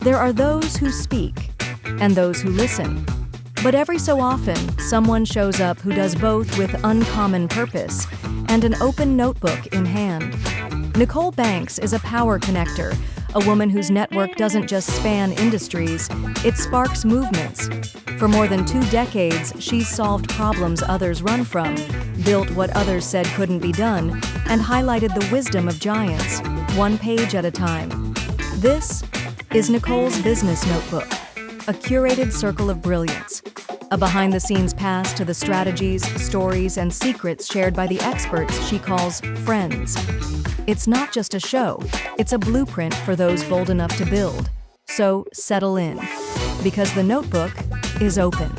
There are those who speak and those who listen. But every so often, someone shows up who does both with uncommon purpose and an open notebook in hand. Nicole Banks is a power connector, a woman whose network doesn't just span industries, it sparks movements. For more than 2 decades, she's solved problems others run from, built what others said couldn't be done, and highlighted the wisdom of giants, one page at a time. This is Nicole's Business Notebook, a curated circle of brilliance, a behind-the-scenes pass to the strategies, stories, and secrets shared by the experts she calls friends. It's not just a show, it's a blueprint for those bold enough to build. So settle in, because the notebook is open.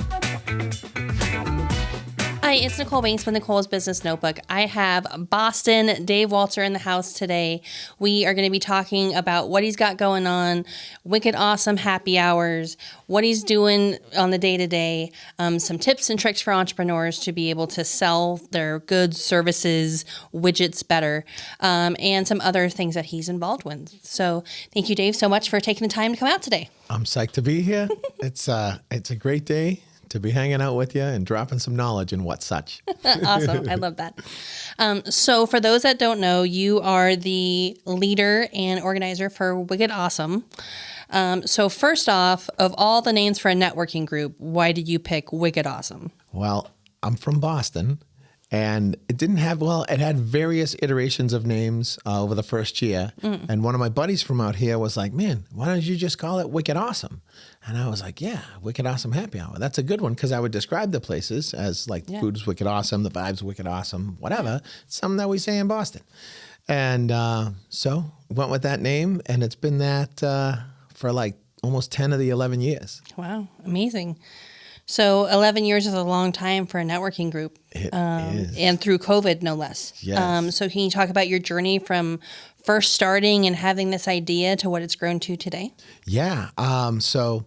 Hi, it's Nicole Banks with Nicole's Business Notebook. I have Boston Dave Waltzer in the house today. We are going to be talking about what he's got going on, wicked awesome happy hours, what he's doing on the day-to-day, some tips and tricks for entrepreneurs to be able to sell their goods, services, widgets better, and some other things that he's involved with. So thank you, Dave, so much for taking the time to come out today. I'm psyched to be here. It's a great day to be hanging out with you and dropping some knowledge and what such. Awesome. I love that. So for those that don't know, you are the leader and organizer for Wicked Awesome. So first off, of all the names for a networking group, why did you pick Wicked Awesome? Well, I'm from Boston, and it had various iterations of names over the first year. And one of my buddies from out here was like, man, why don't you just call it Wicked Awesome? And I was like, yeah, Wicked Awesome Happy Hour. That's a good one, because I would describe the places as like the food's wicked awesome, the vibe's wicked awesome, whatever. It's something that we say in Boston. And so went with that name, and it's been that for like almost 10 of the 11 years. Wow, amazing. So 11 years is a long time for a networking group. It is. And through COVID, no less. Yes. So can you talk about your journey from first starting and having this idea to what it's grown to today? Yeah. So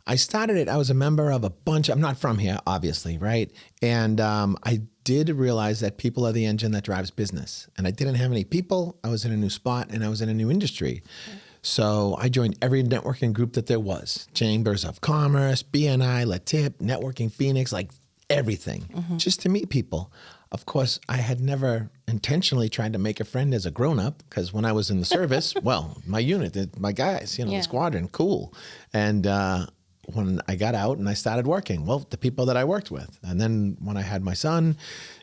I started it. I was a member of a bunch. I'm not from here, obviously, right? And I did realize that people are the engine that drives business. And I didn't have any people. I was in a new spot, and I was in a new industry. Okay. So I joined every networking group that there was. Chambers of Commerce, BNI, Latip, Networking Phoenix, like everything, just to meet people. Of course, I had never intentionally tried to make a friend as a grown-up, because when I was in the service, well, my unit, my guys, the squadron, cool. And when I got out and I started working, well, the people that I worked with. And then when I had my son,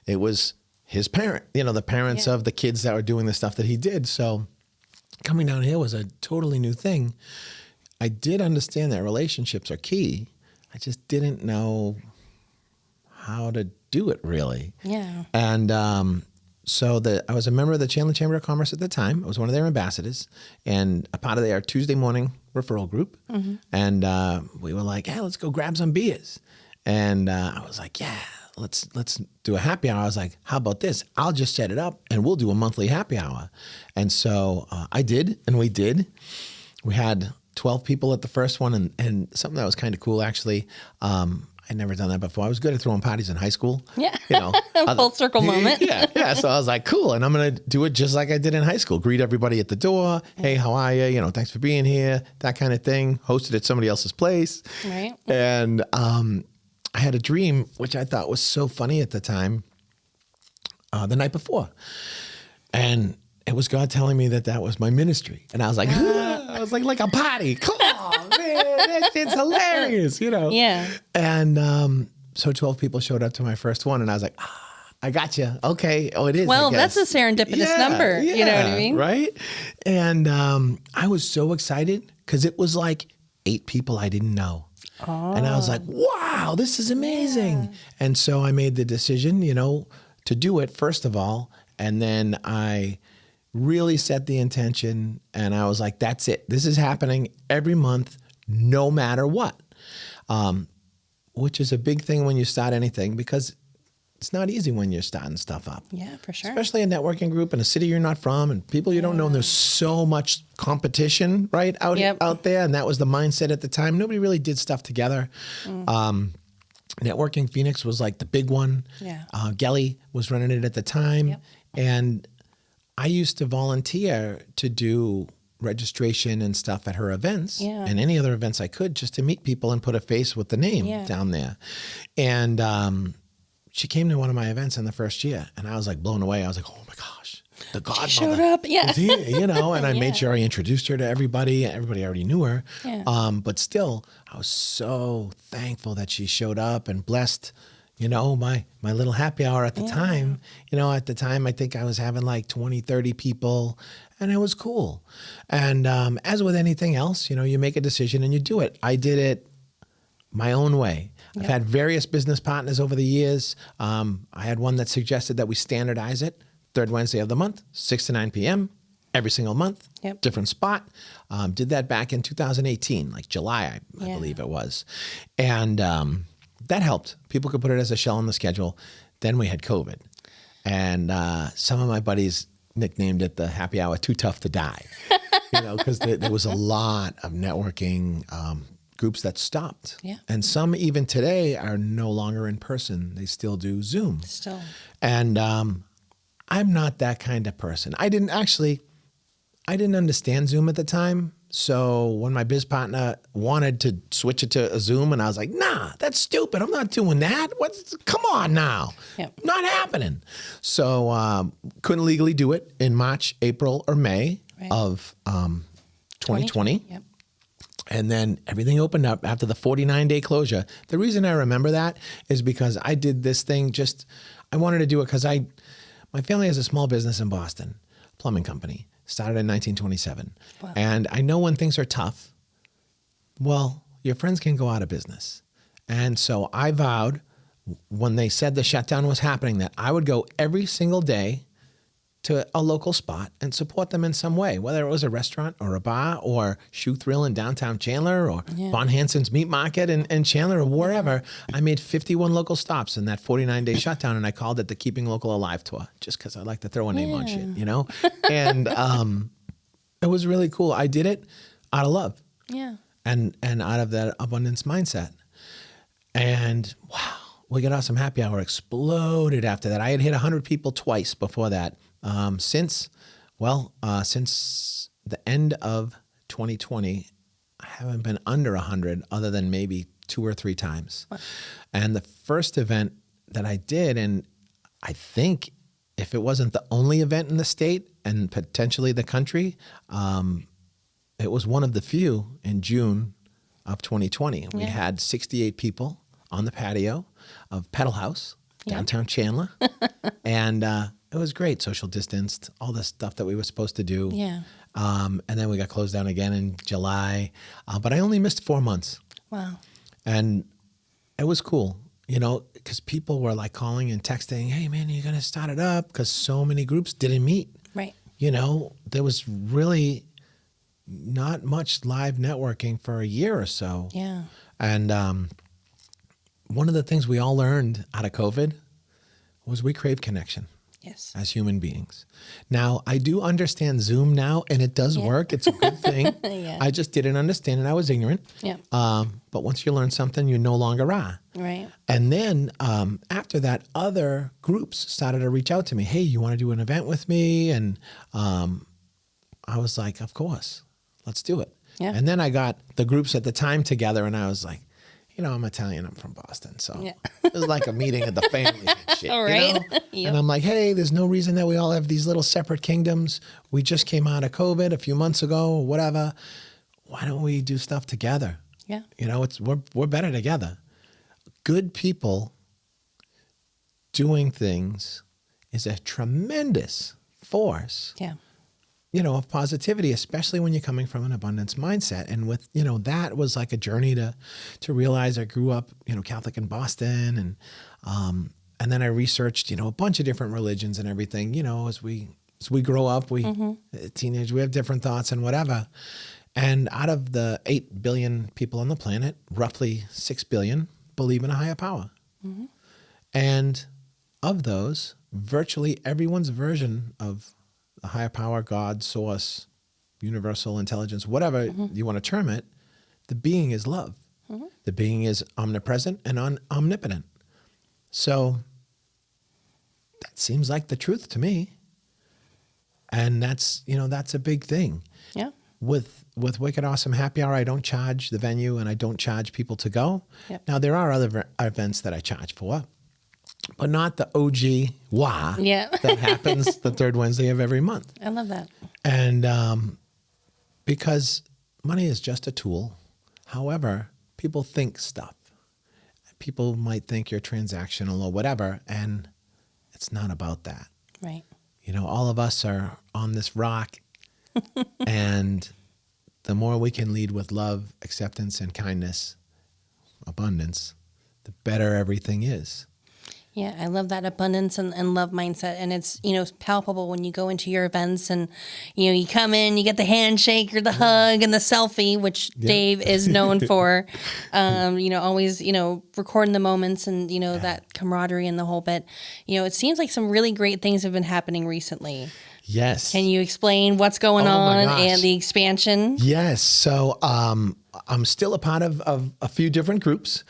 it was his parent, the parents of the kids that were doing the stuff that he did. So coming down here was a totally new thing. I did understand that relationships are key. I just didn't know how to do it really. Yeah. And so I was a member of the Chandler Chamber of Commerce at the time. I was one of their ambassadors and a part of their Tuesday morning referral group. And we were like, hey, let's go grab some beers. And I was like, yeah, let's do a happy hour. I was like, how about this? I'll just set it up and we'll do a monthly happy hour. And so I did, and we did. We had 12 people at the first one, and something that was kind of cool, actually. I'd never done that before. I was good at throwing parties in high school. Yeah. Full circle moment. Yeah. So I was like, cool. And I'm going to do it just like I did in high school. Greet everybody at the door. Hey, how are you? Thanks for being here. That kind of thing. Hosted at somebody else's place. Right. And I had a dream, which I thought was so funny at the time, the night before. And it was God telling me that was my ministry. And I was like, I was like a party. Come on, man. That shit's hilarious, Yeah. And so 12 people showed up to my first one, and I was like, I got you. Okay. Oh, it is. Well, that's a serendipitous number. Yeah, you know what I mean? Right. And I was so excited because it was like 8 people I didn't know. Oh. And I was like, wow, this is amazing. Yeah. And so I made the decision, to do it first of all. And then I really set the intention, and I was like, that's it. This is happening every month, no matter what, which is a big thing when you start anything, because it's not easy when you're starting stuff up. Yeah, for sure. Especially a networking group in a city you're not from and people you don't know. And there's so much competition, right, out there. And that was the mindset at the time. Nobody really did stuff together. Networking Phoenix was like the big one. Yeah. Gelly was running it at the time. Yep. And I used to volunteer to do registration and stuff at her events Yeah. and any other events I could, just to meet people and put a face with the name down there. And she came to one of my events in the first year, and I was like blown away. I was like, oh my gosh, the godmother showed up. Yeah. is here, and I made sure I introduced her to everybody. Everybody already knew her. Yeah. But still, I was so thankful that she showed up and blessed, my little happy hour at the time. At the time, I think I was having like 20, 30 people, and it was cool. And as with anything else, you make a decision and you do it. I did it my own way. I've had various business partners over the years. I had one that suggested that we standardize it. Third Wednesday of the month, 6 to 9 p.m. every single month, different spot. Did that back in 2018, like July, I believe it was. And that helped. People could put it as a shell on the schedule. Then we had COVID. And some of my buddies nicknamed it the happy hour too tough to die, because there was a lot of networking groups that stopped. Yeah. And some even today are no longer in person. They still do Zoom. Still. And I'm not that kind of person. I didn't understand Zoom at the time. So when my biz partner wanted to switch it to a Zoom, and I was like, nah, that's stupid. I'm not doing that. Come on now. Yep. Not happening. So couldn't legally do it in March, April, or May of 2020. Yep. And then everything opened up after the 49-day closure. The reason I remember that is because I did this thing I wanted to do it because my family has a small business in Boston, plumbing company, started in 1927. Wow. And I know when things are tough, well, your friends can go out of business. And so I vowed when they said the shutdown was happening that I would go every single day to a local spot and support them in some way, whether it was a restaurant or a bar or Shoe Thrill in downtown Chandler or Von Hansen's Meat Market in Chandler or wherever. I made 51 local stops in that 49-day shutdown, and I called it the Keeping Local Alive Tour, just because I like to throw a name on shit, And it was really cool. I did it out of love. Yeah. And out of that abundance mindset. And wow, Wicked Awesome Happy Hour exploded after that. I had hit 100 people twice before that. Since the end of 2020, I haven't been under 100 other than maybe 2 or 3 times. Wow. And the first event that I did, and I think if it wasn't the only event in the state and potentially the country, it was one of the few in June of 2020. We had 68 people on the patio of Pedal House, downtown Chandler. And it was great, social distanced, all the stuff that we were supposed to do. Yeah. And then we got closed down again in July. But I only missed 4 months. Wow. And it was cool, because people were like calling and texting, hey, man, you're going to start it up? Because so many groups didn't meet. Right. There was really not much live networking for a year or so. Yeah. And one of the things we all learned out of COVID was we crave connection. Yes. As human beings. Now, I do understand Zoom now, and it does work. It's a good thing. I just didn't understand it. I was ignorant. Yeah. But once you learn something, you no longer are. Right. And then after that, other groups started to reach out to me. Hey, you want to do an event with me? And I was like, of course, let's do it. Yeah. And then I got the groups at the time together, and I was like, I'm Italian, I'm from Boston. So it was like a meeting of the family and shit. All right. And I'm like, hey, there's no reason that we all have these little separate kingdoms. We just came out of COVID a few months ago or whatever. Why don't we do stuff together? Yeah. We're better together. Good people doing things is a tremendous force. Yeah. Of positivity, especially when you're coming from an abundance mindset. And with, that was like a journey to realize I grew up, Catholic in Boston. And then I researched, a bunch of different religions and everything, as we grow up, teenage, we have different thoughts and whatever. And out of the 8 billion people on the planet, roughly 6 billion believe in a higher power. Mm-hmm. And of those, virtually everyone's version of a higher power, God, source, universal intelligence, whatever you want to term it, the being is love. Mm-hmm. The being is omnipresent and omnipotent. So that seems like the truth to me. And that's a big thing. Yeah. with Wicked Awesome Happy Hour, I don't charge the venue and I don't charge people to go. Yep. Now, there are other events that I charge for, but not the OG Yeah. that happens the third Wednesday of every month. I love that. And because money is just a tool. However, people think stuff. People might think you're transactional or whatever, and it's not about that. Right. You know, all of us are on this rock, and the more we can lead with love, acceptance, and kindness, abundance, the better everything is. Yeah, I love that abundance and love mindset. And it's, you know, palpable when you go into your events and, you know, you come in, you get the handshake or the hug and the selfie, which Dave is known for, you know, always, you know, recording the moments and, you know, that camaraderie and the whole bit. You know, it seems like some really great things have been happening recently. Yes. Can you explain what's going on and the expansion? Yes. So I'm still a part of a few different groups.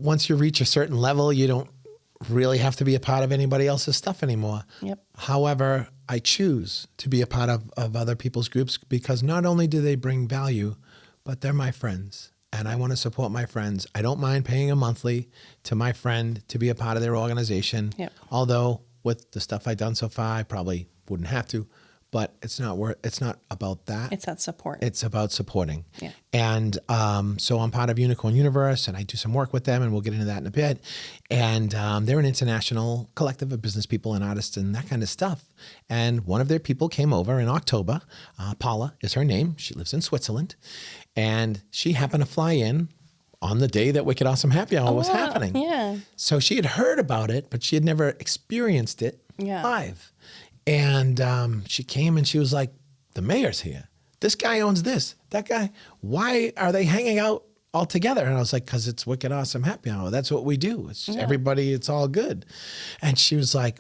Once you reach a certain level, you don't really have to be a part of anybody else's stuff anymore. Yep. However, I choose to be a part of other people's groups because not only do they bring value, but they're my friends. And I want to support my friends. I don't mind paying a monthly to my friend to be a part of their organization. Yep. Although with the stuff I've done so far, I probably wouldn't have to. But it's not about that. It's that support. It's about supporting. Yeah. And so I'm part of Unicorn Universe, and I do some work with them, and we'll get into that in a bit. And they're an international collective of business people and artists and that kind of stuff. And one of their people came over in October. Paula is her name. She lives in Switzerland. And she happened to fly in on the day that Wicked Awesome Happy Hour was happening. Yeah. So she had heard about it, but she had never experienced it live. And she came and she was like, the mayor's here. This guy owns this, that guy. Why are they hanging out all together? And I was like, because it's Wicked Awesome Happy Hour. That's what we do. It's everybody, it's all good. And she was like,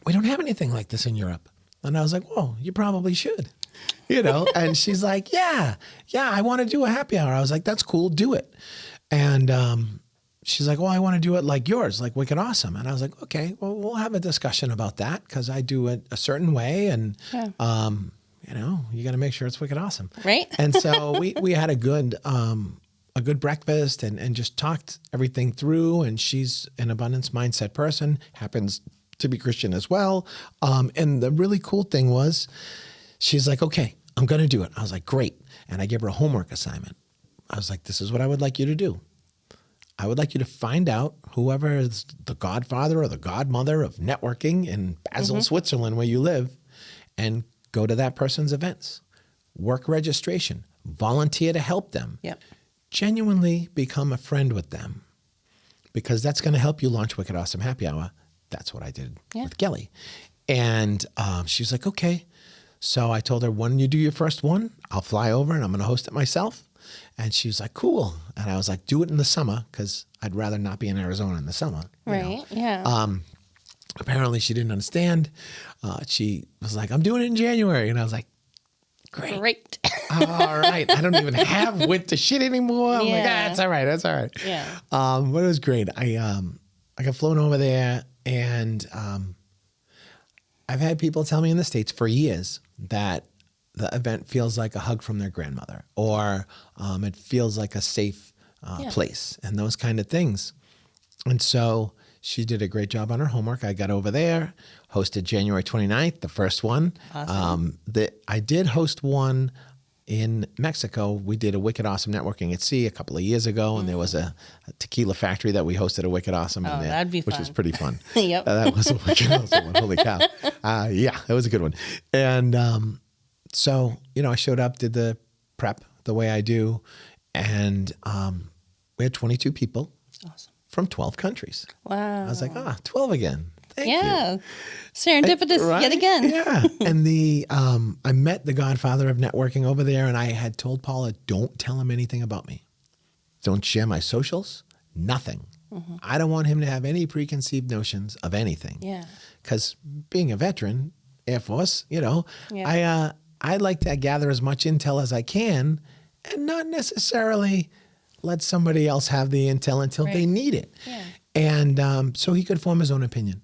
we don't have anything like this in Europe. And I was like, well, you probably should, you know? And she's like, yeah, I want to do a happy hour. I was like, that's cool, do it. And she's like, well, I want to do it like yours, like Wicked Awesome. And I was like, okay, well, we'll have a discussion about that because I do it a certain way. And, you know, you got to make sure it's Wicked Awesome. Right. And so we had a good breakfast and just talked everything through. And she's an abundance mindset person, happens to be Christian as well. And the really cool thing was she's like, okay, I'm going to do it. I was like, great. And I gave her a homework assignment. I was like, this is what I would like you to do. I would like you to find out whoever is the godfather or the godmother of networking in Basel, Switzerland, where you live, and go to that person's events. Work registration. Volunteer to help them. Yep. Genuinely become a friend with them because that's going to help you launch Wicked Awesome Happy Hour. That's what I did with Kelly. And she was like, okay. So I told her, when you do your first one, I'll fly over and I'm going to host it myself. And she was like, cool. And I was like, do it in the summer because I'd rather not be in Arizona in the summer. Right. Yeah. Apparently she didn't understand. She was like, I'm doing it in January. And I was like, great. All right. I don't even have winter shit anymore. I'm like, that's all right. That's all right. Yeah. But it was great. I got flown over there and I've had people tell me in the States for years that the event feels like a hug from their grandmother, or it feels like a safe place and those kind of things. And so she did a great job on her homework. I got over there, hosted January 29th, the first one. Awesome. I did host one in Mexico. We did a Wicked Awesome Networking at Sea a couple of years ago, and there was a tequila factory that we hosted a Wicked Awesome in there, that'd be which fun. was pretty fun. Yep. That was a Wicked Awesome one. Holy cow. Yeah, that was a good one. And so, you know, I showed up, did the prep the way I do, and we had 22 people from 12 countries. Wow. I was like, 12 again. Thank you. Serendipitous yet again. Yeah. And I met the godfather of networking over there, and I had told Paula, don't tell him anything about me. Don't share my socials, nothing. I don't want him to have any preconceived notions of anything. Yeah. Because being a veteran, Air Force, you know, I like to gather as much intel as I can and not necessarily let somebody else have the intel until they need it. Yeah. And so he could form his own opinion.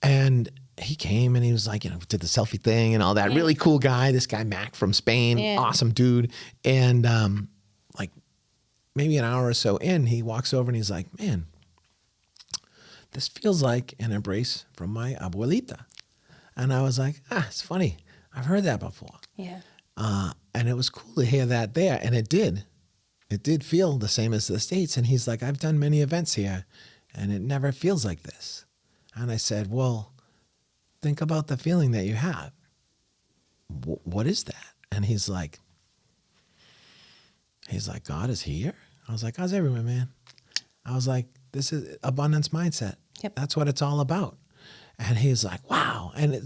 And he came and he was like, did the selfie thing and all that. Really cool guy. This guy, Mac from Spain, awesome dude. And like maybe an hour or so in, he walks over and he's like, man, this feels like an embrace from my abuelita. And I was like, it's funny. I've heard that before. Yeah. And it was cool to hear that there. And it did. It did feel the same as the States. And he's like, I've done many events here and it never feels like this. And I said, well, think about the feeling that you have. What is that? And he's like, God is here. I was like, God's everywhere, man. I was like, this is abundance mindset. Yep. That's what it's all about. And he's like, wow. And it's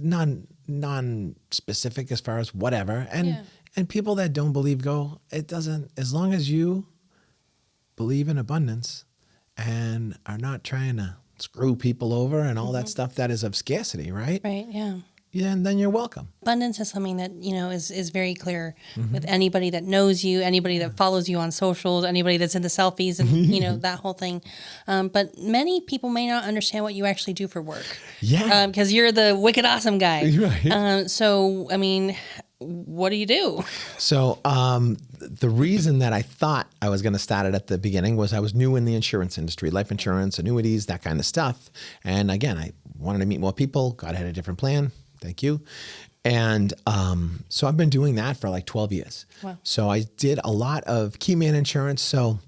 non-specific as far as whatever. And people that don't believe go, it doesn't, as long as you believe in abundance and are not trying to screw people over and all that stuff that is of scarcity, right? Right, yeah. Yeah, and then you're welcome. Abundance is something that, is very clear with anybody that knows you, anybody that follows you on socials, anybody that's into selfies and, that whole thing. But many people may not understand what you actually do for work. Yeah. Because you're the wicked awesome guy. Right. So, I mean, what do you do? So the reason that I thought I was going to start it at the beginning was I was new in the insurance industry, life insurance, annuities, that kind of stuff. And again, I wanted to meet more people. God had a different plan. Thank you. And so I've been doing that for like 12 years. Wow. So I did a lot of key man insurance. So,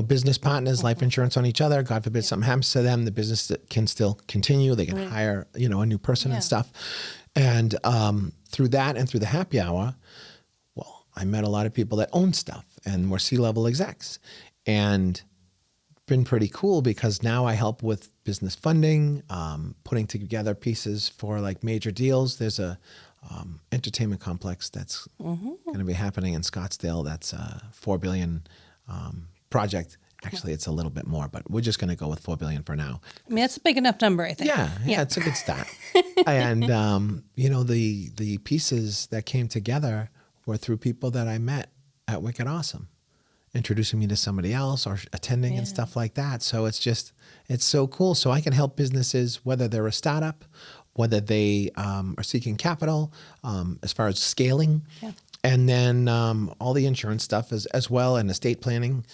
business partners, life insurance on each other. God forbid something happens to them. The business can still continue. They can hire, a new person and stuff. And through that and through the happy hour, well, I met a lot of people that own stuff and were C-level execs. And been pretty cool because now I help with business funding, putting together pieces for like major deals. There's a entertainment complex that's going to be happening in Scottsdale. That's a $4 billion project. Actually, it's a little bit more, but we're just going to go with $4 billion for now. I mean, that's a big enough number, I think. Yeah, it's a good start. And the pieces that came together were through people that I met at Wicked Awesome, introducing me to somebody else or attending and stuff like that. So it's so cool. So I can help businesses, whether they're a startup, whether they are seeking capital, as far as scaling. Yeah. And then all the insurance stuff as well, and estate planning,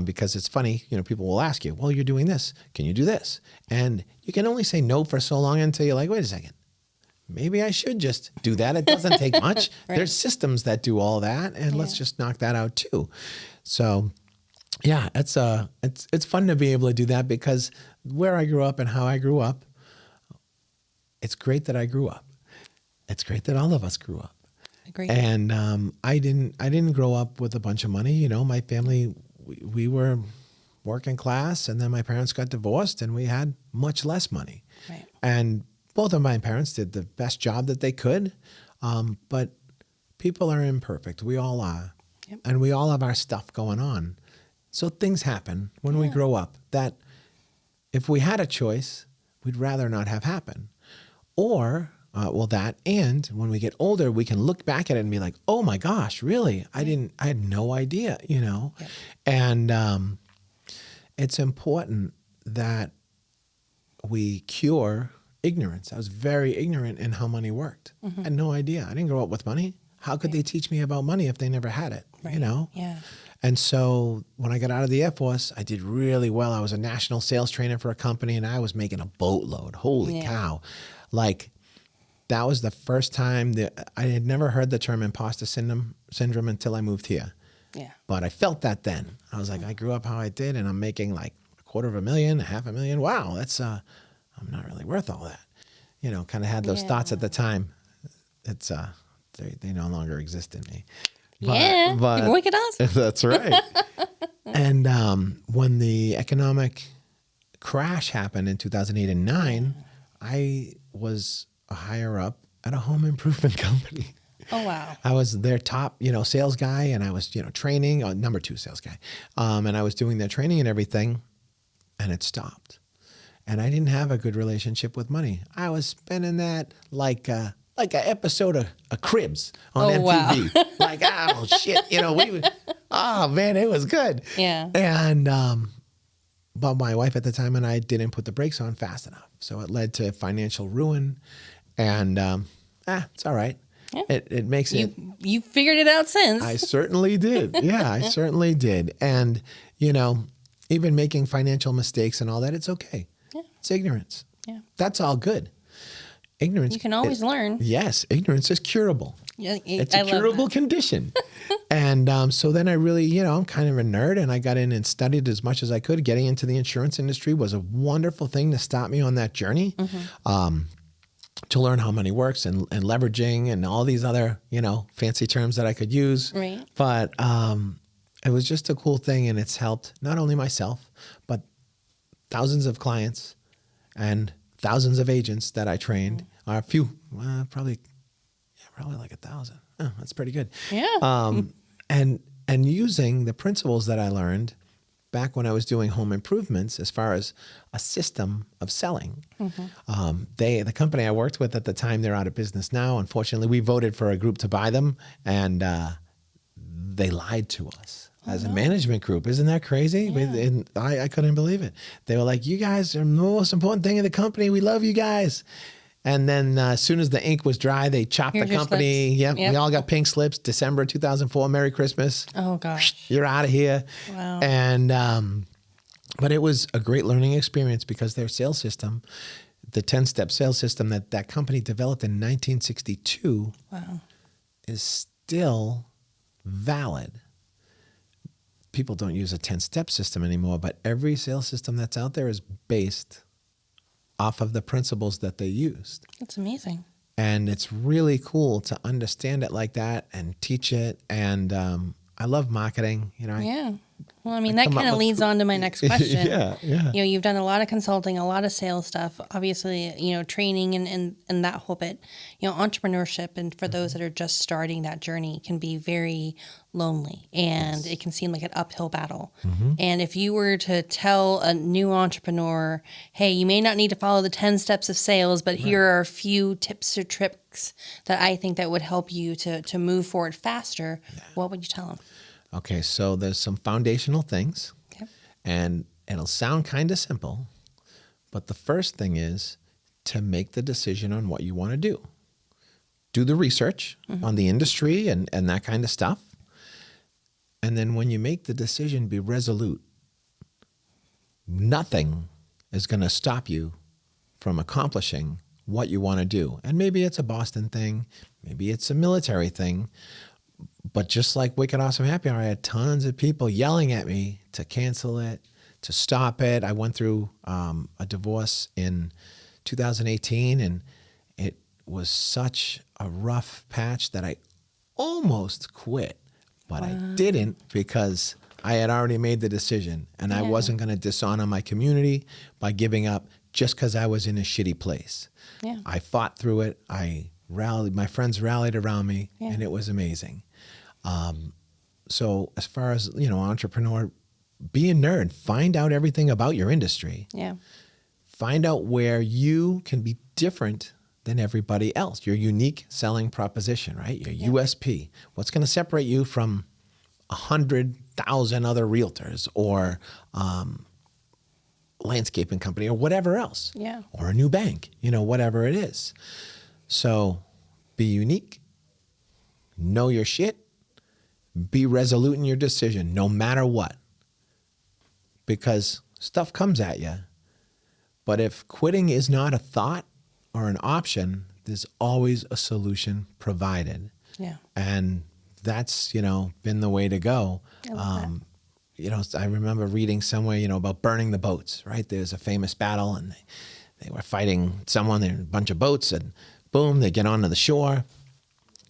because it's funny, people will ask you, well, you're doing this. Can you do this? And you can only say no for so long until you're like, wait a second. Maybe I should just do that. It doesn't take much. Right. There's systems that do all that, and let's just knock that out too. So, yeah, it's fun to be able to do that because where I grew up and how I grew up, it's great that I grew up. It's great that all of us grew up. Agreed. And I didn't grow up with a bunch of money. My family, we were working class, and then my parents got divorced, and we had much less money. Right. And both of my parents did the best job that they could, but people are imperfect. We all are. Yep. And we all have our stuff going on. So things happen when we grow up that if we had a choice, we'd rather not have happen. Or, that, and when we get older, we can look back at it and be like, oh my gosh, really? I had no idea, Yep. And it's important that we cure ignorance. I was very ignorant in how money worked. I had no idea. I didn't grow up with money. How could they teach me about money if they never had it? Right. Yeah. And so when I got out of the Air Force, I did really well. I was a national sales trainer for a company, and I was making a boatload. Holy cow. Like, that was the first time that I had never heard the term imposter syndrome until I moved here. Yeah. But I felt that then. I was like, I grew up how I did, and I'm making like $250,000, $500,000. Wow, that's I'm not really worth all that. Kind of had those thoughts at the time. It's they no longer exist in me. But you're wicked awesome. That's right. And when the economic crash happened in 2008 and 2009, I was a higher up at a home improvement company. Oh, wow. I was their top, sales guy, and I was, training, number 2 sales guy. And I was doing their training and everything, and it stopped. And I didn't have a good relationship with money. I was spending that like an episode of Cribs on MTV. Wow. Like, oh, shit. Oh, man, it was good. Yeah. And, but my wife at the time and I didn't put the brakes on fast enough. So it led to financial ruin. And it's all right. Yeah. It makes it. You figured it out since. I certainly did. Yeah, I certainly did. And, you know, even making financial mistakes and all that, it's okay. Yeah. It's ignorance. Yeah. That's all good. Ignorance. You can always learn. Yes. Ignorance is curable. Yeah, It's a curable condition. And so then I really, you know, I'm kind of a nerd, and I got in and studied as much as I could. Getting into the insurance industry was a wonderful thing to start me on that journey. To learn how money works and leveraging and all these other, you know, fancy terms that I could use. Right. But it was just a cool thing, and it's helped not only myself, but thousands of clients and thousands of agents that I trained. Or a few, probably like 1,000. Oh, that's pretty good. Yeah. And using the principles that I learned back when I was doing home improvements, as far as a system of selling. The company I worked with at the time, they're out of business now. Unfortunately, we voted for a group to buy them, and they lied to us as a management group. Isn't that crazy? Yeah. I couldn't believe it. They were like, "You guys are the most important thing in the company. We love you guys." And then as soon as the ink was dry, they chopped Here's the your company. slips. Yep, we all got pink slips. December 2004. Merry Christmas. Oh gosh. You're out of here. Wow. And but it was a great learning experience, because their sales system, the 10-step sales system that company developed in 1962, Wow. is still valid. People don't use a 10-step system anymore, but every sales system that's out there is based off of the principles that they used. That's amazing. And it's really cool to understand it like that and teach it. And I love marketing. You know, Yeah. Well, I mean, that kind of leads on to my next question. Yeah. You know, you've done a lot of consulting, a lot of sales stuff, obviously, you know, training and that whole bit. You know, entrepreneurship, and for those that are just starting that journey, can be very lonely, and it can seem like an uphill battle. And if you were to tell a new entrepreneur, hey, you may not need to follow the 10 steps of sales, but here are a few tips or tricks that I think that would help you to move forward faster, what would you tell them? Okay, so there's some foundational things, and it'll sound kind of simple, but the first thing is to make the decision on what you want to do. Do the research on the industry and that kind of stuff. And then when you make the decision, be resolute. Nothing is going to stop you from accomplishing what you want to do. And maybe it's a Boston thing, maybe it's a military thing. But just like Wicked Awesome Happy Hour, I had tons of people yelling at me to cancel it, to stop it. I went through a divorce in 2018, and it was such a rough patch that I almost quit. But I didn't, because I had already made the decision, and I wasn't going to dishonor my community by giving up just because I was in a shitty place. Yeah. I fought through it. My friends rallied around me, and it was amazing. So as far as, you know, entrepreneur, be a nerd, find out everything about your industry. Yeah. Find out where you can be different than everybody else, your unique selling proposition, right? Your USP. What's going to separate you from 100,000 other realtors or landscaping company or whatever else. Yeah. Or a new bank, you know, whatever it is. So be unique, know your shit, be resolute in your decision, no matter what. Because stuff comes at you. But if quitting is not a thought or an option, there's always a solution provided. Yeah. And that's, you know, been the way to go. I love that. You know, I remember reading somewhere, you know, about burning the boats, right? There's a famous battle, and they were fighting someone, there were a bunch of boats, and boom, they get onto the shore,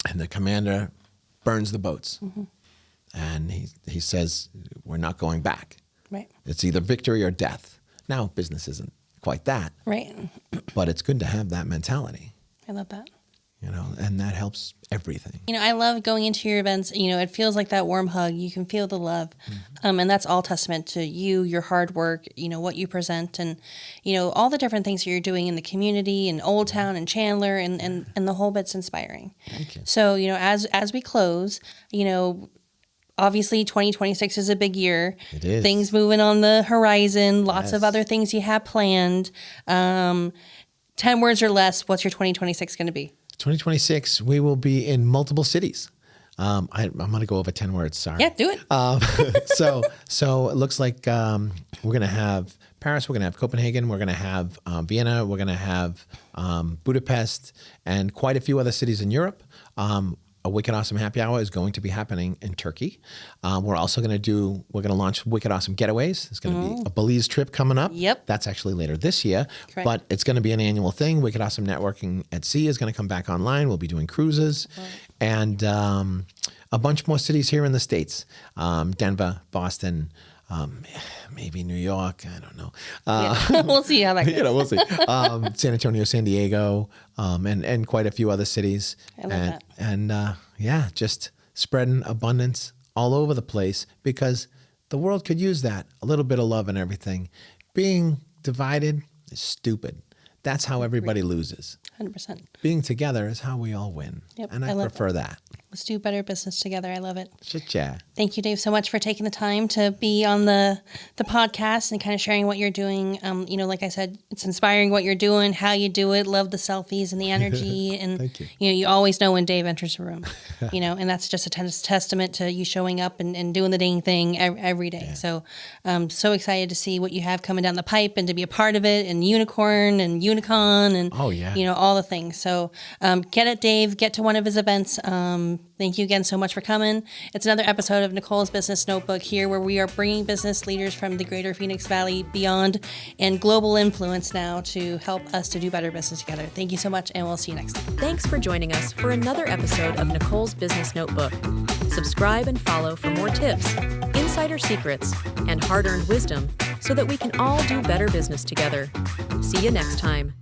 and the commander burns the boats. And he says, we're not going back. Right. It's either victory or death. Now, business isn't quite that, Right. but it's good to have that mentality, I love that. you know, and that helps everything. You know, I love going into your events. You know, it feels like that warm hug. You can feel the love. And that's all testament to you, your hard work, you know, what you present, and, you know, all the different things that you're doing in the community, in Old Town and Chandler, and the whole bit's inspiring. Thank you. So, you know, as we close, you know, obviously 2026 is a big year. It is. Things moving on the horizon, lots of Yes. other things you have planned. 10 words or less, what's your 2026 going to be? 2026, we will be in multiple cities. I'm going to go over 10 words. Sorry. Yeah, do it. So it looks like we're going to have Paris, we're going to have Copenhagen, we're going to have Vienna, we're going to have Budapest, and quite a few other cities in Europe. A Wicked Awesome Happy Hour is going to be happening in Turkey. We're also going to launch Wicked Awesome Getaways. There's going to be a Belize trip coming up. Yep. That's actually later this year. Correct. But it's going to be an annual thing. Wicked Awesome Networking at Sea is going to come back online. We'll be doing cruises. Wow. And a bunch more cities here in the States. Denver, Boston, maybe New York. I don't know. We'll see how that goes. We'll see. San Antonio, San Diego, and quite a few other cities. I love that. And just spreading abundance all over the place because the world could use that. A little bit of love and everything. Being divided is stupid. That's how everybody loses. 100%. Being together is how we all win. Yep, And I prefer that. Let's do better business together. I love it. Chit-chat. Thank you, Dave, so much for taking the time to be on the podcast and kind of sharing what you're doing. Like I said, it's inspiring what you're doing, how you do it. Love the selfies and the energy. And, Thank you. You always know when Dave enters a room, and that's just a testament to you showing up and doing the dang thing every day. Yeah. So I'm so excited to see what you have coming down the pipe and to be a part of it, and Unicorn and Unicon and, all the things. So get at Dave, get to one of his events. Thank you again so much for coming. It's another episode of Nicole's Business Notebook here, where we are bringing business leaders from the greater Phoenix Valley, beyond, and global influence now to help us to do better business together. Thank you so much, and we'll see you next time. Thanks for joining us for another episode of Nicole's Business Notebook. Subscribe and follow for more tips, insider secrets, and hard-earned wisdom so that we can all do better business together. See you next time.